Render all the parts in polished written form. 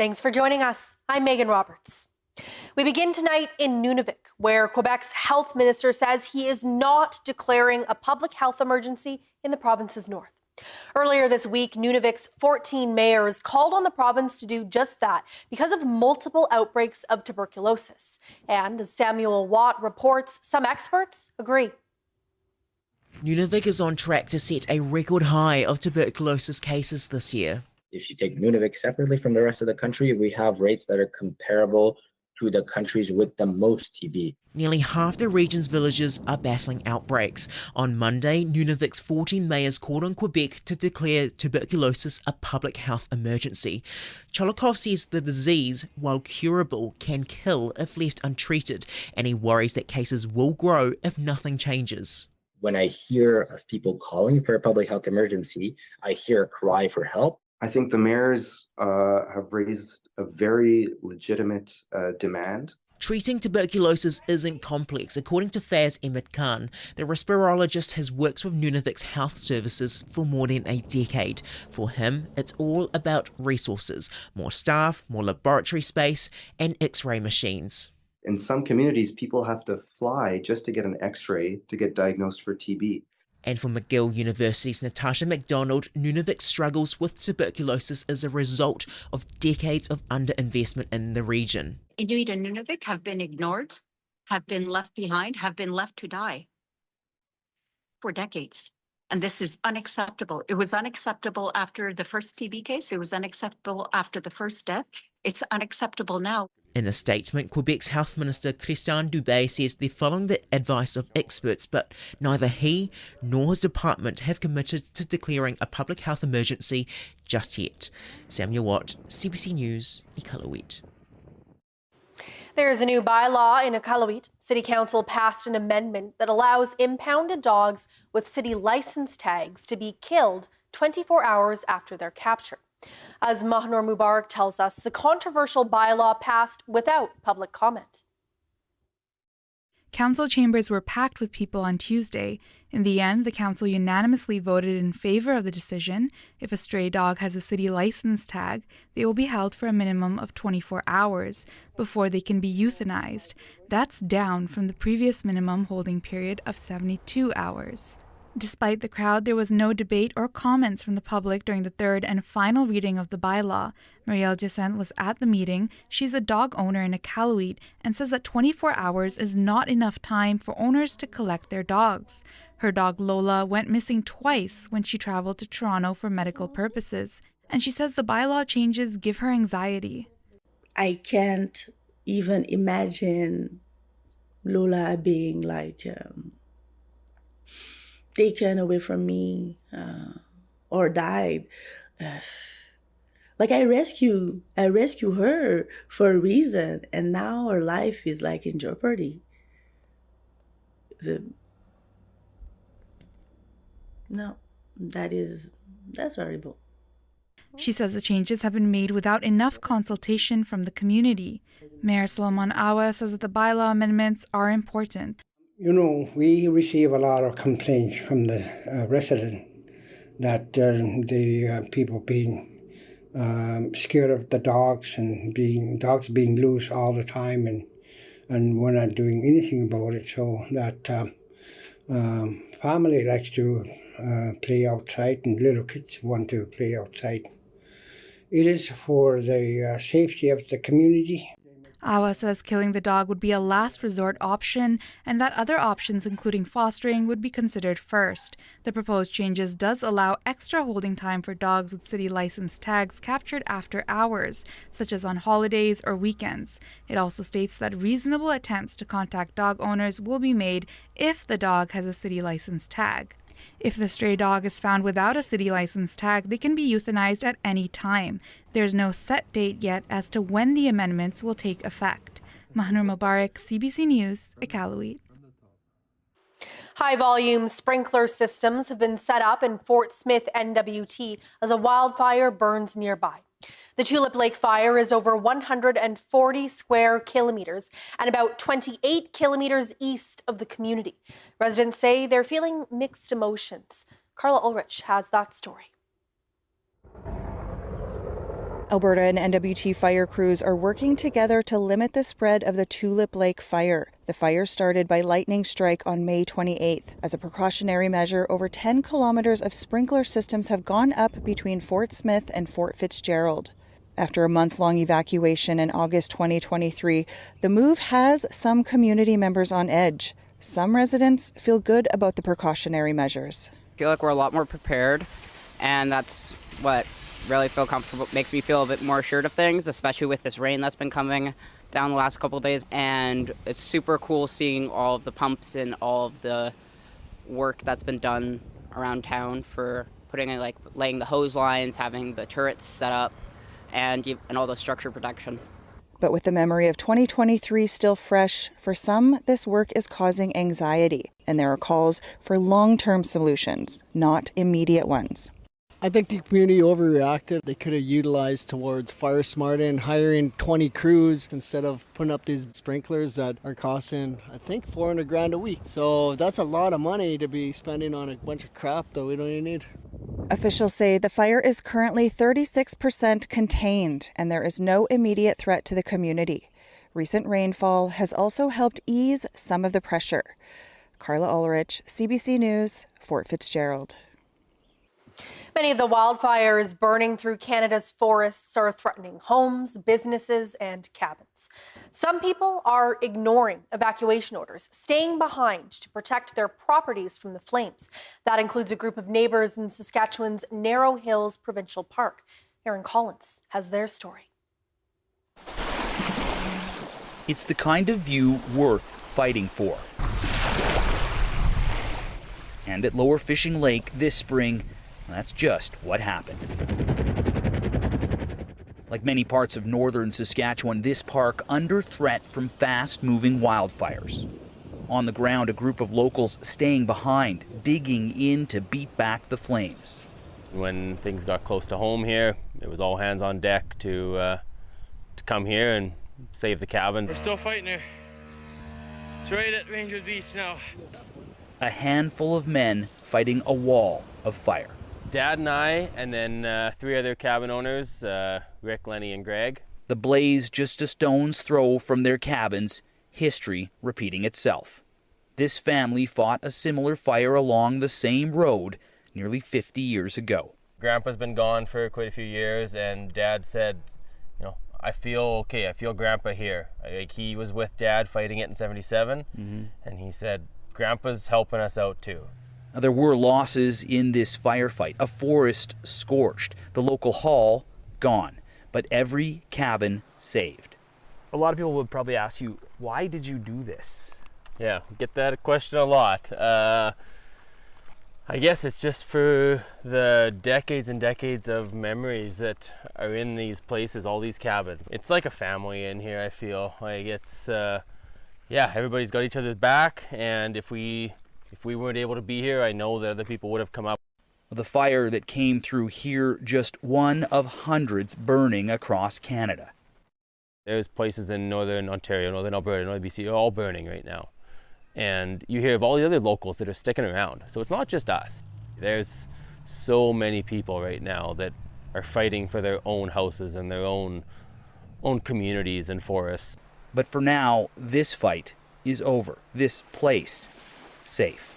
Thanks for joining us. I'm Megan Roberts. We begin tonight in Nunavik, where Quebec's health minister says he is not declaring a public health emergency in the province's north. Earlier this week, Nunavik's 14 mayors called on the province to do just that because of multiple outbreaks of tuberculosis. And as Samuel Watt reports, some experts agree. Nunavik is on track to set a record high of tuberculosis cases this year. If you take Nunavik separately from the rest of the country, we have rates that are comparable to the countries with the most TB. Nearly half the region's villages are battling outbreaks. On Monday, Nunavik's 14 mayors called on Quebec to declare tuberculosis a public health emergency. Cholokov says the disease, while curable, can kill if left untreated, and he worries that cases will grow if nothing changes. When I hear of people calling for a public health emergency, I hear a cry for help. I think the mayors have raised a very legitimate demand. Treating tuberculosis isn't complex. According to Faz Emmett Khan, the respirologist has worked with Nunavik's health services for more than a decade. For him, it's all about resources, more staff, more laboratory space, and X-ray machines. In some communities, people have to fly just to get an X-ray to get diagnosed for TB. And for McGill University's Natasha MacDonald, Nunavik struggles with tuberculosis as a result of decades of underinvestment in the region. Inuit and Nunavik have been ignored, have been left behind, have been left to die for decades. And this is unacceptable. It was unacceptable after the first TB case. It was unacceptable after the first death. It's unacceptable now. In a statement, Quebec's Health Minister Christian Dubé says they're following the advice of experts, but neither he nor his department have committed to declaring a public health emergency just yet. Samuel Watt, CBC News, Ealawit. There is a new bylaw in Ealawit. City Council passed an amendment that allows impounded dogs with city license tags to be killed 24 hours after their capture. As Mahnor Mubarak tells us, the controversial bylaw passed without public comment. Council chambers were packed with people on Tuesday. In the end, the council unanimously voted in favor of the decision. If a stray dog has a city license tag, they will be held for a minimum of 24 hours before they can be euthanized. That's down from the previous minimum holding period of 72 hours. Despite the crowd, there was no debate or comments from the public during the third and final reading of the bylaw. Marielle Jacent was at the meeting. She's a dog owner in Ealawit and says that 24 hours is not enough time for owners to collect their dogs. Her dog Lola went missing twice when she traveled to Toronto for medical purposes, and she says the bylaw changes give her anxiety. I can't even imagine Lola being taken away from me or died. I rescue her for a reason, and now her life is in jeopardy. No, that's horrible. She says the changes have been made without enough consultation from the community. Mayor Solomon Awa says that the bylaw amendments are important. You know, we receive a lot of complaints from the residents that the people being scared of the dogs and dogs being loose all the time, and we're not doing anything about it. So that family likes to play outside, and little kids want to play outside. It is for the safety of the community. Awa says killing the dog would be a last resort option and that other options, including fostering, would be considered first. The proposed changes does allow extra holding time for dogs with city license tags captured after hours, such as on holidays or weekends. It also states that reasonable attempts to contact dog owners will be made if the dog has a city license tag. If the stray dog is found without a city license tag, they can be euthanized at any time. There's no set date yet as to when the amendments will take effect. Mahnor Mubarak, CBC News, Ealawit. High-volume sprinkler systems have been set up in Fort Smith NWT as a wildfire burns nearby. The Tulip Lake fire is over 140 square kilometers and about 28 kilometers east of the community. Residents say they're feeling mixed emotions. Carla Ulrich has that story. Alberta and NWT fire crews are working together to limit the spread of the Tulip Lake fire. The fire started by lightning strike on May 28th. As a precautionary measure, over 10 kilometers of sprinkler systems have gone up between Fort Smith and Fort Fitzgerald. After a month-long evacuation in August 2023, the move has some community members on edge. Some residents feel good about the precautionary measures. I feel like we're a lot more prepared, and that's what really makes me feel a bit more assured of things, especially with this rain that's been coming down the last couple of days. And it's super cool seeing all of the pumps and all of the work that's been done around town for laying the hose lines, having the turrets set up, and all the structure protection. But with the memory of 2023 still fresh, for some, this work is causing anxiety, and there are calls for long-term solutions, not immediate ones. I think the community overreacted. They could have utilized towards fire smarting, hiring 20 crews instead of putting up these sprinklers that are costing, I think, $400,000 a week. So that's a lot of money to be spending on a bunch of crap that we don't even need. Officials say the fire is currently 36% contained, and there is no immediate threat to the community. Recent rainfall has also helped ease some of the pressure. Carla Ulrich, CBC News, Fort Fitzgerald. Many of the wildfires burning through Canada's forests are threatening homes, businesses, and cabins. Some people are ignoring evacuation orders, staying behind to protect their properties from the flames. That includes a group of neighbors in Saskatchewan's Narrow Hills Provincial Park. Erin Collins has their story. It's the kind of view worth fighting for. And at Lower Fishing Lake this spring, that's just what happened. Like many parts of northern Saskatchewan, this park under threat from fast-moving wildfires. On the ground, a group of locals staying behind, digging in to beat back the flames. When things got close to home here, it was all hands on deck to come here and save the cabin. We're still fighting here. It's right at Rangers Beach now. A handful of men fighting a wall of fire. Dad and I, and then 3 other cabin owners, Rick, Lenny, and Greg. The blaze just a stone's throw from their cabins, history repeating itself. This family fought a similar fire along the same road nearly 50 years ago. Grandpa's been gone for quite a few years, and Dad said, I feel okay, I feel Grandpa here. Like, he was with Dad fighting it in 77, and he said, Grandpa's helping us out too. There were losses in this firefight. A forest scorched, the local hall gone, but every cabin saved. A lot of people would probably ask you, why did you do this? Yeah, get that question a lot. I guess it's just for the decades and decades of memories that are in these places, all these cabins. It's like a family in here, I feel. Like it's, everybody's got each other's back, and if we weren't able to be here, I know that other people would have come up. The fire that came through here, just one of hundreds burning across Canada. There's places in northern Ontario, northern Alberta, northern BC, all burning right now. And you hear of all the other locals that are sticking around. So it's not just us. There's so many people right now that are fighting for their own houses and their own communities and forests. But for now, this fight is over. This place safe.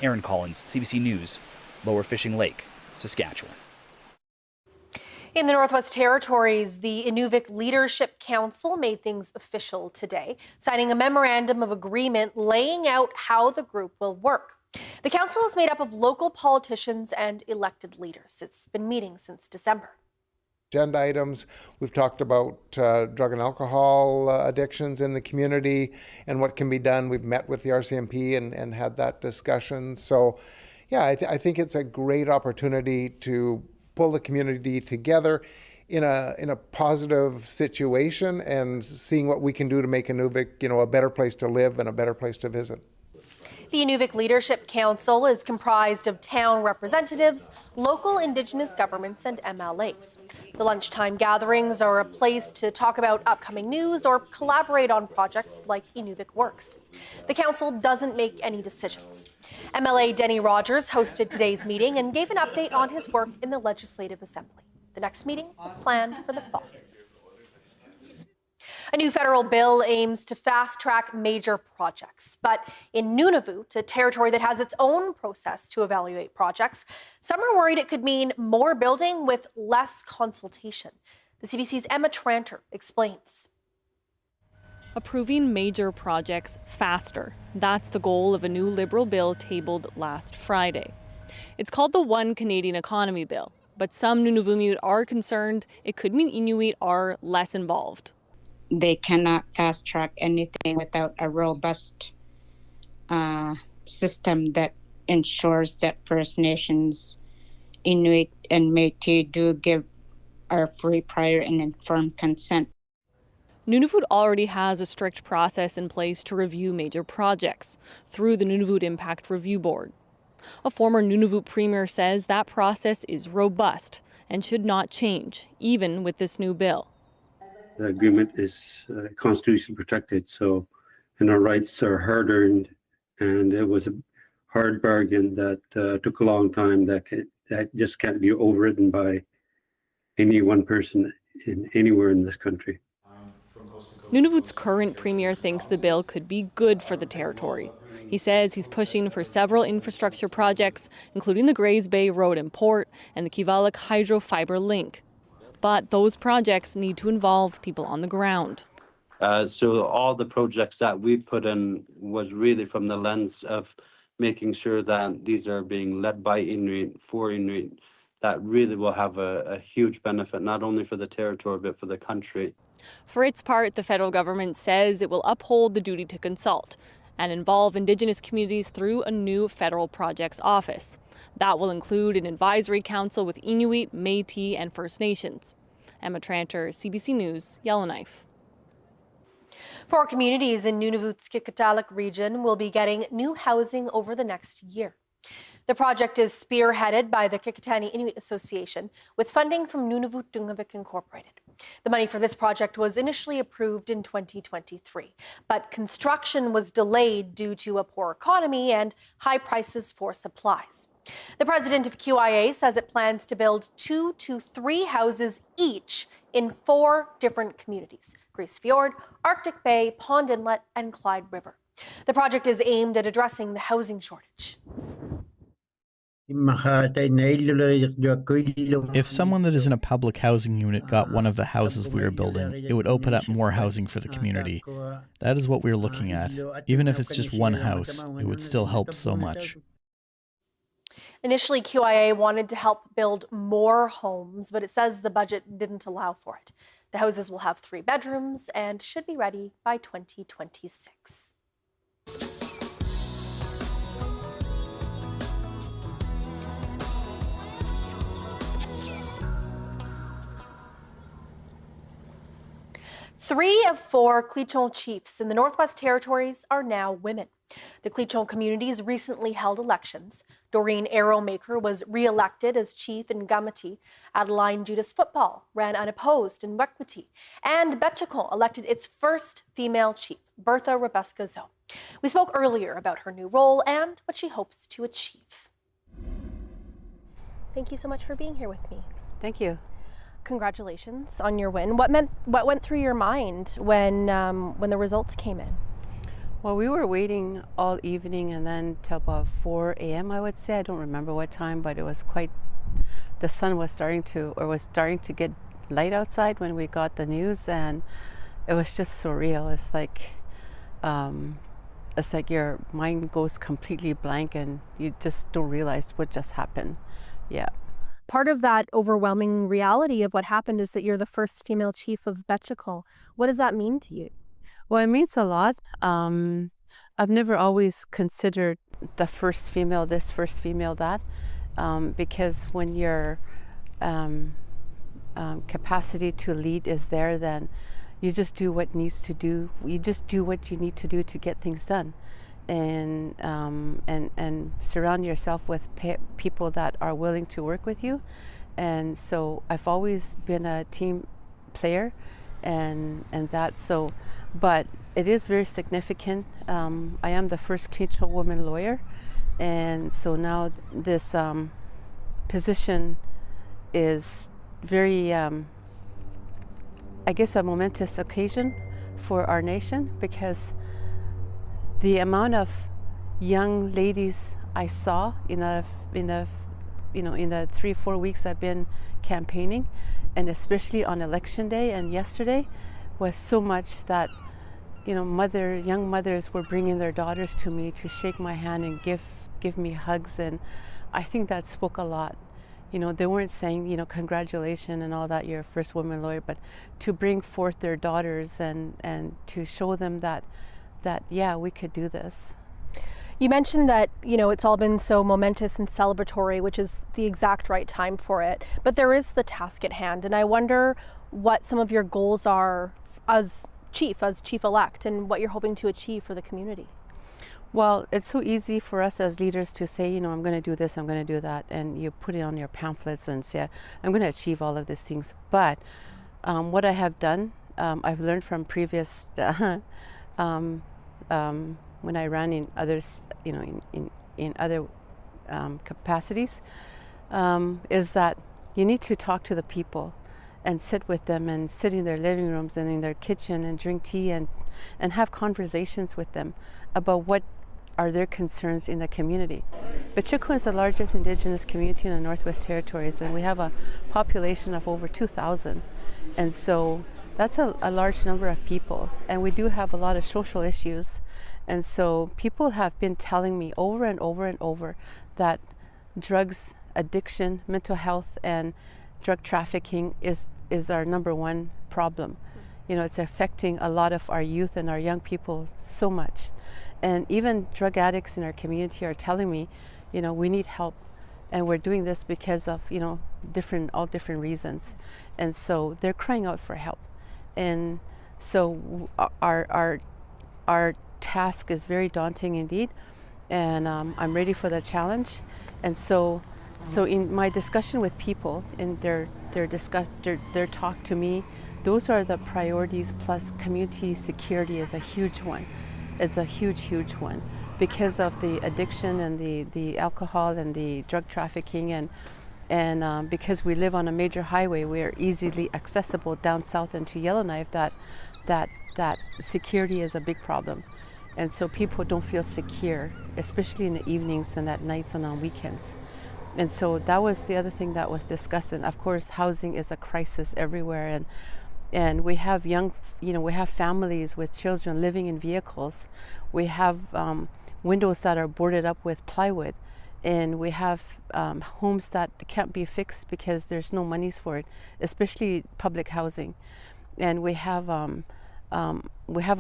Erin Collins, CBC News, Lower Fishing Lake, Saskatchewan. In the Northwest Territories, the Inuvik Leadership Council made things official today, signing a memorandum of agreement laying out how the group will work. The council is made up of local politicians and elected leaders. It's been meeting since December. Agenda items, we've talked about drug and alcohol addictions in the community and what can be done. We've met with the RCMP and had that discussion. So yeah, I think it's a great opportunity to pull the community together in a positive situation and seeing what we can do to make Inuvik, a better place to live and a better place to visit. The Inuvik Leadership Council is comprised of town representatives, local Indigenous governments, and MLAs. The lunchtime gatherings are a place to talk about upcoming news or collaborate on projects like Inuvik Works. The council doesn't make any decisions. MLA Denny Rogers hosted today's meeting and gave an update on his work in the Legislative Assembly. The next meeting is planned for the fall. A new federal bill aims to fast-track major projects. But in Nunavut, a territory that has its own process to evaluate projects, some are worried it could mean more building with less consultation. The CBC's Emma Tranter explains. Approving major projects faster. That's the goal of a new Liberal bill tabled last Friday. It's called the One Canadian Economy Bill, but some Nunavummiut are concerned it could mean Inuit are less involved. They cannot fast track anything without a robust system that ensures that First Nations, Inuit, and Métis do give our free, prior, and informed consent. Nunavut already has a strict process in place to review major projects through the Nunavut Impact Review Board. A former Nunavut premier says that process is robust and should not change, even with this new bill. The agreement is constitutionally protected, and our rights are hard-earned, and it was a hard bargain that took a long time that just can't be overridden by any one person anywhere in this country. Nunavut's current premier thinks the bill could be good for the territory. He says he's pushing for several infrastructure projects, including the Grays Bay Road and Port and the Kivalliq Hydro Fiber Link. But those projects need to involve people on the ground. So all the projects that we put in was really from the lens of making sure that these are being led by Inuit, for Inuit, that really will have a huge benefit, not only for the territory, but for the country. For its part, the federal government says it will uphold the duty to consult and involve Indigenous communities through a new federal projects office. That will include an advisory council with Inuit, Métis, and First Nations. Emma Tranter, CBC News, Yellowknife. 4 communities in Nunavut's Qikiqtaaluk region will be getting new housing over the next year. The project is spearheaded by the Qikiqtani Inuit Association with funding from Nunavut Nunavik Incorporated. The money for this project was initially approved in 2023, but construction was delayed due to a poor economy and high prices for supplies. The president of QIA says it plans to build 2 to 3 houses each in 4 different communities: Grace Fjord, Arctic Bay, Pond Inlet, and Clyde River. The project is aimed at addressing the housing shortage. If someone that is in a public housing unit got one of the houses we are building, it would open up more housing for the community. That is what we are looking at. Even if it's just one house, it would still help so much. Initially, QIA wanted to help build more homes, but it says the budget didn't allow for it. The houses will have 3 bedrooms and should be ready by 2026. Three of 4 Clichon chiefs in the Northwest Territories are now women. The Clichon communities recently held elections. Doreen Arrowmaker was re-elected as chief in Gamati. Adeline Judas Football ran unopposed in Wekwati. And Betchakon elected its first female chief, Bertha Rebeska Zo. We spoke earlier about her new role and what she hopes to achieve. Thank you so much for being here with me. Thank you. Congratulations on your win. What went through your mind when the results came in? Well, we were waiting all evening and then till about 4 a.m. I would say. I don't remember what time, but it was the sun was starting to get light outside when we got the news, and it was just surreal. It's like your mind goes completely blank and you just don't realize what just happened. Yeah. Part of that overwhelming reality of what happened is that you're the first female chief of Betchakon. What does that mean to you? Well, it means a lot. I've never always considered the first female this, first female that, because when your capacity to lead is there, then you just do what needs to do. You just do what you need to do to get things done. And surround yourself with people that are willing to work with you. And so I've always been a team player and that, so, but it is very significant. I am the first Clichon woman lawyer, and so now this position is very, I guess, a momentous occasion for our nation, because the amount of young ladies I saw in the 3-4 weeks I've been campaigning, and especially on election day and yesterday, was so much that young mothers were bringing their daughters to me to shake my hand and give me hugs, and I think that spoke a lot. They weren't saying, congratulations and all that, you're a first woman lawyer, but to bring forth their daughters and to show them that yeah, we could do this. You mentioned that, it's all been so momentous and celebratory, which is the exact right time for it. But there is the task at hand. And I wonder what some of your goals are as chief-elect, and what you're hoping to achieve for the community. Well, it's so easy for us as leaders to say, I'm going to do this, I'm going to do that. And you put it on your pamphlets and say, I'm going to achieve all of these things. But what I have done, I've learned from previous when I ran in others, in other capacities, is that you need to talk to the people and sit with them and sit in their living rooms and in their kitchen and drink tea and have conversations with them about what are their concerns in the community. Bichiko is the largest Indigenous community in the Northwest Territories, and we have a population of over 2,000. And so that's a large number of people. And we do have a lot of social issues. And so people have been telling me over and over and over that drugs, addiction, mental health, and drug trafficking is our number one problem. It's affecting a lot of our youth and our young people so much. And even drug addicts in our community are telling me, we need help. And we're doing this because of, all different reasons. And so they're crying out for help. And so our task is very daunting indeed. And I'm ready for the challenge. And so in my discussion with people, in their talk to me, those are the priorities, plus community security is a huge one. It's a huge one because of the addiction and the alcohol and the drug trafficking, and because we live on a major highway, we are easily accessible down south into Yellowknife. That security is a big problem, and so people don't feel secure, especially in the evenings and at nights and on weekends. And so that was the other thing that was discussed. And of course, housing is a crisis everywhere, and we have we have families with children living in vehicles. We have windows that are boarded up with plywood, and we have homes that can't be fixed because there's no monies for it, especially public housing. And we have a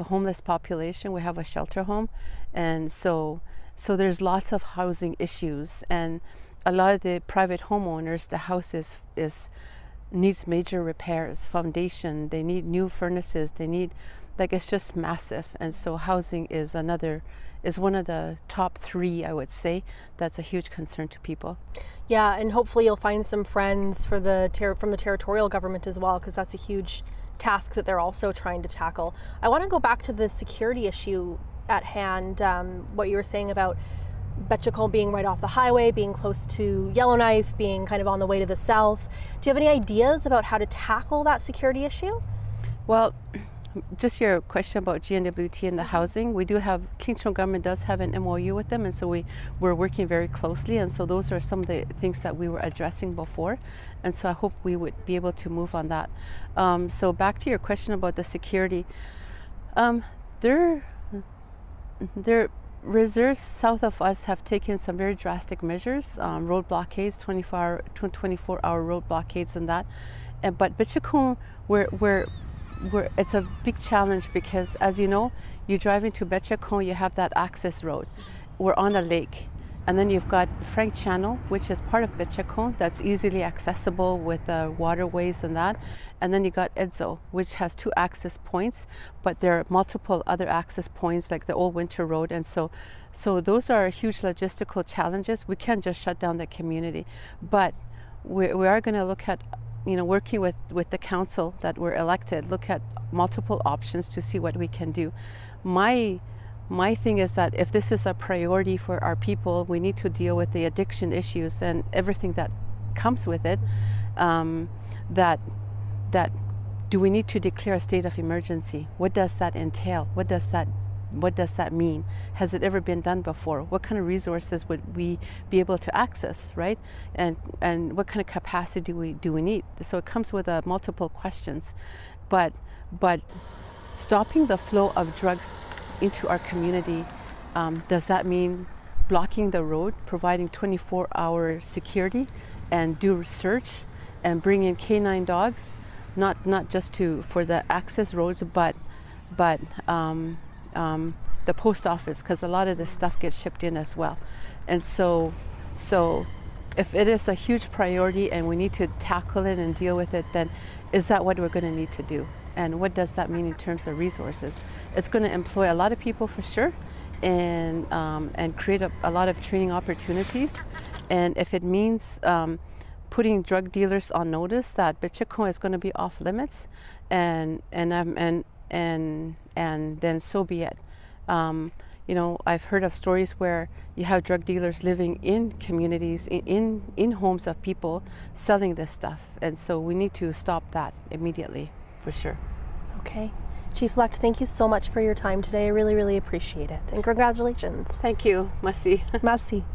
homeless population. We have a shelter home, and so there's lots of housing issues. And a lot of the private homeowners, the house needs major repairs, foundation, they need new furnaces, they need, it's just massive. And so housing is one of the top 3, I would say, that's a huge concern to people. Yeah, and hopefully you'll find some friends from the territorial government as well, because that's a huge task that they're also trying to tackle. I want to go back to the security issue at hand, what you were saying about Betchakol being right off the highway, being close to Yellowknife, being kind of on the way to the south. Do you have any ideas about how to tackle that security issue? Well, just your question about GNWT and the housing, we do have, Kingston government does have an MOU with them, and so we're working very closely, and so those are some of the things that we were addressing before, and so I hope we would be able to move on that. So back to your question about the security, their reserves south of us have taken some very drastic measures, road blockades, 24-hour road blockades and that. But Bichakon, it's a big challenge because, as you know, you drive into Bichakon, you have that access road. We're on a lake. And then you've got Frank Channel, which is part of Bichakon, that's easily accessible with the waterways and that. And then you got Edzo, which has 2 access points, but there are multiple other access points like the Old Winter Road. And so those are huge logistical challenges. We can't just shut down the community, but we are going to look at, working with the council that were elected, look at multiple options to see what we can do. My thing is that if this is a priority for our people, we need to deal with the addiction issues and everything that comes with it. that do we need to declare a state of emergency? What does that entail? What does that mean? Has it ever been done before? What kind of resources would we be able to access, right? And what kind of capacity do we need? So it comes with multiple questions, but stopping the flow of drugs into our community, does that mean blocking the road, providing 24-hour security, and do research, and bring in canine dogs, not just for the access roads, but the post office, because a lot of this stuff gets shipped in as well. And so if it is a huge priority and we need to tackle it and deal with it, then is that what we're going to need to do? And what does that mean in terms of resources? It's going to employ a lot of people for sure, and create a lot of training opportunities. And if it means putting drug dealers on notice that Bichiko is going to be off limits, and then so be it. You know, I've heard of stories where you have drug dealers living in communities, in homes of people, selling this stuff. And so we need to stop that immediately, for sure. Okay. Chief-elect, thank you so much for your time today. I really, really appreciate it. And congratulations. Thank you. Merci. Merci.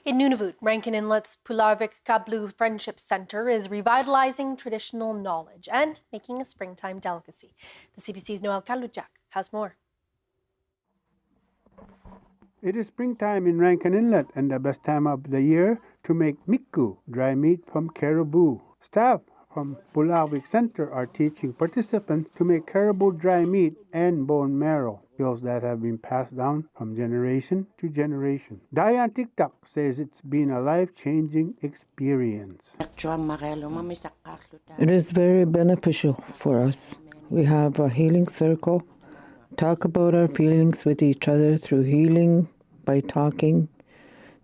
In Nunavut, Rankin Inlet's Pularvik Kablu Friendship Center is revitalizing traditional knowledge and making a springtime delicacy. The CBC's Noel Kalujak has more. It is springtime in Rankin Inlet and the best time of the year to make miku, dry meat from caribou. Staff from Pularvik Center are teaching participants to make caribou dry meat and bone marrow, skills that have been passed down from generation to generation. Diane Tiktak says it's been a life-changing experience. It is very beneficial for us. We have a healing circle, talk about our feelings with each other through healing by talking.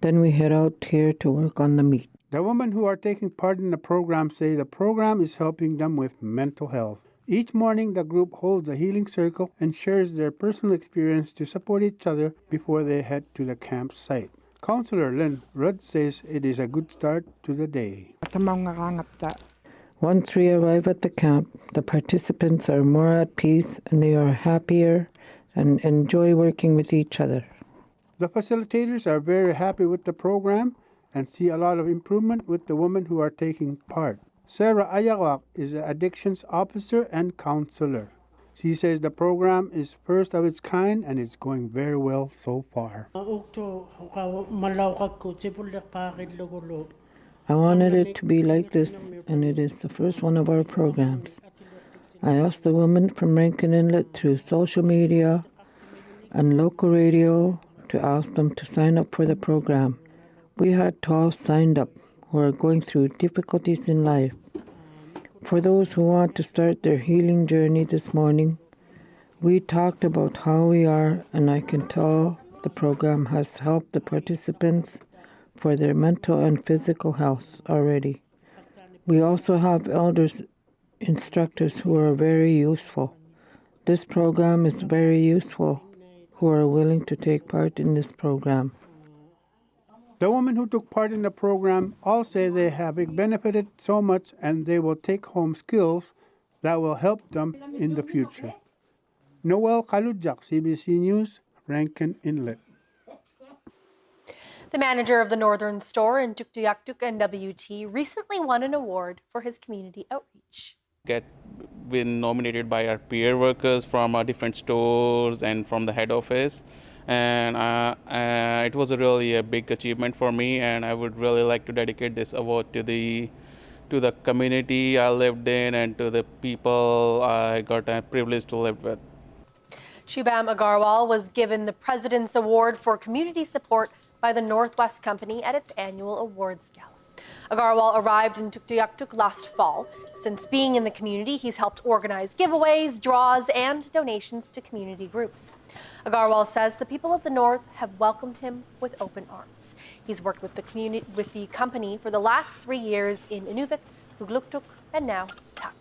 Then we head out here to work on the meat. The women who are taking part in the program say the program is helping them with mental health. Each morning, the group holds a healing circle and shares their personal experience to support each other before they head to the campsite. Counselor Lynn Rudd says it is a good start to the day. Once we arrive at the camp, the participants are more at peace and they are happier and enjoy working with each other. The facilitators are very happy with the program and see a lot of improvement with the women who are taking part. Sarah Ealawit is an addictions officer and counselor. She says the program is first of its kind and is going very well so far. I wanted it to be like this, and it is the first one of our programs. I asked the women from Rankin Inlet through social media and local radio to ask them to sign up for the program. We had 12 signed up who are going through difficulties in life. For those who want to start their healing journey this morning, we talked about how we are, and I can tell the program has helped the participants for their mental and physical health already. We also have elders instructors who are very useful. This program is very useful, who are willing to take part in this program. The women who took part in the program all say they have benefited so much and they will take home skills that will help them in the future. Noel Kalujak, CBC News, Rankin Inlet. The manager of the Northern Store in Tuktoyaktuk NWT recently won an award for his community outreach. Been nominated by our peer workers from our different stores and from the head office. And it was really a big achievement for me, and I would really like to dedicate this award to the community I lived in and to the people I got a privilege to live with. Shubham Agarwal was given the President's Award for Community Support by the Northwest Company at its annual awards gala. Agarwal arrived in Tuktoyaktuk last fall. Since being in the community, he's helped organize giveaways, draws, and donations to community groups. Agarwal says the people of the North have welcomed him with open arms. He's worked with the company for the last 3 years in Inuvik, Hugluktuk, and now Tak.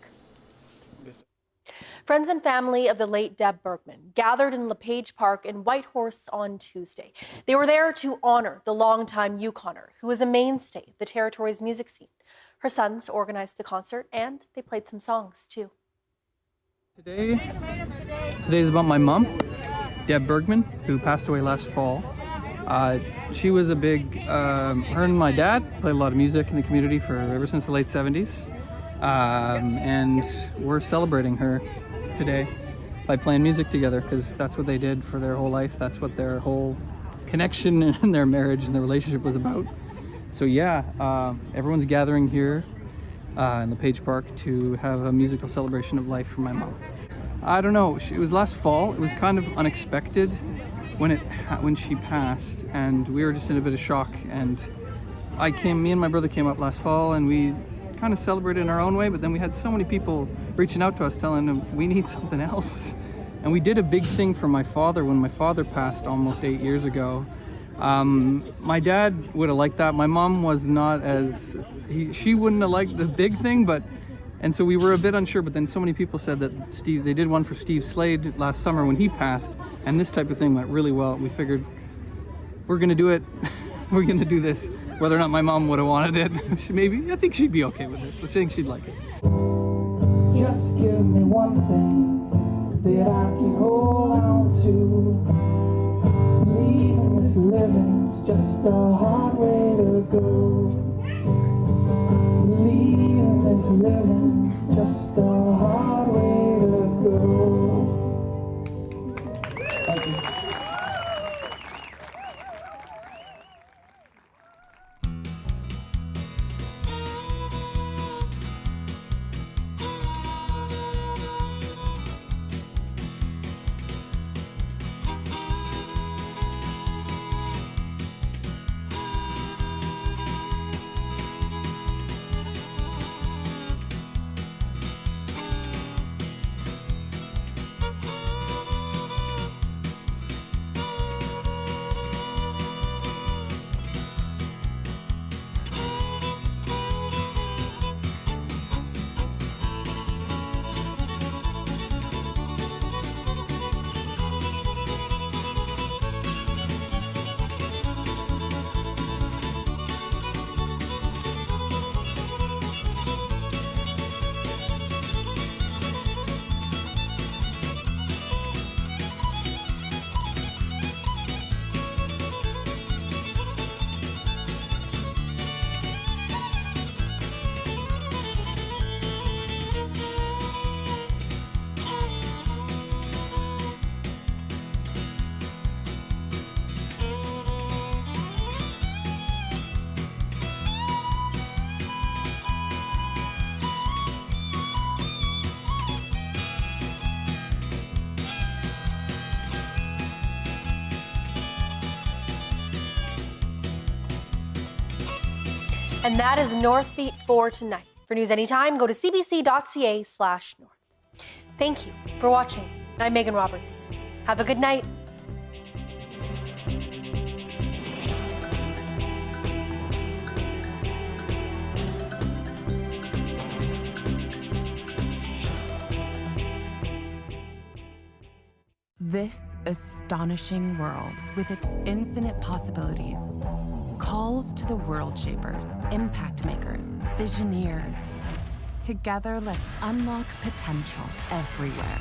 Friends and family of the late Deb Bergman gathered in LePage Park in Whitehorse on Tuesday. They were there to honor the longtime Yukoner, who was a mainstay of the territory's music scene. Her sons organized the concert and they played some songs too. Today is about my mom, Deb Bergman, who passed away last fall. She was a big, her and my dad played a lot of music in the community ever since the late 70s. And we're celebrating her today by playing music together, because that's what they did for their whole life. That's what their whole connection and their marriage and their relationship was about. So yeah, everyone's gathering here in the Page Park to have a musical celebration of life for my mom. I don't know, it was last fall. It was kind of unexpected when she passed, and we were just in a bit of shock. And me and my brother came up last fall, and we kind of celebrated in our own way, but then we had so many people reaching out to us telling them we need something else. And we did a big thing for my father when my father passed almost 8 years ago. My dad would have liked that. My mom was not she wouldn't have liked the big thing, and so we were a bit unsure, but then so many people said that they did one for Steve Slade last summer when he passed, and this type of thing went really well. We figured we're gonna do it. We're gonna do this. Whether or not my mom would have wanted it, I think she'd be okay with this. I think she'd like it. Just give me one thing that I can hold on to. Leaving this living's just a hard way to go. Leaving this living's just a hard way to go. Thank you. And that is Northbeat for tonight. For news anytime, go to cbc.ca/north. Thank you for watching. I'm Megan Roberts. Have a good night. This astonishing world, with its infinite possibilities, calls to the world shapers, impact makers, visioneers. Together, let's unlock potential everywhere.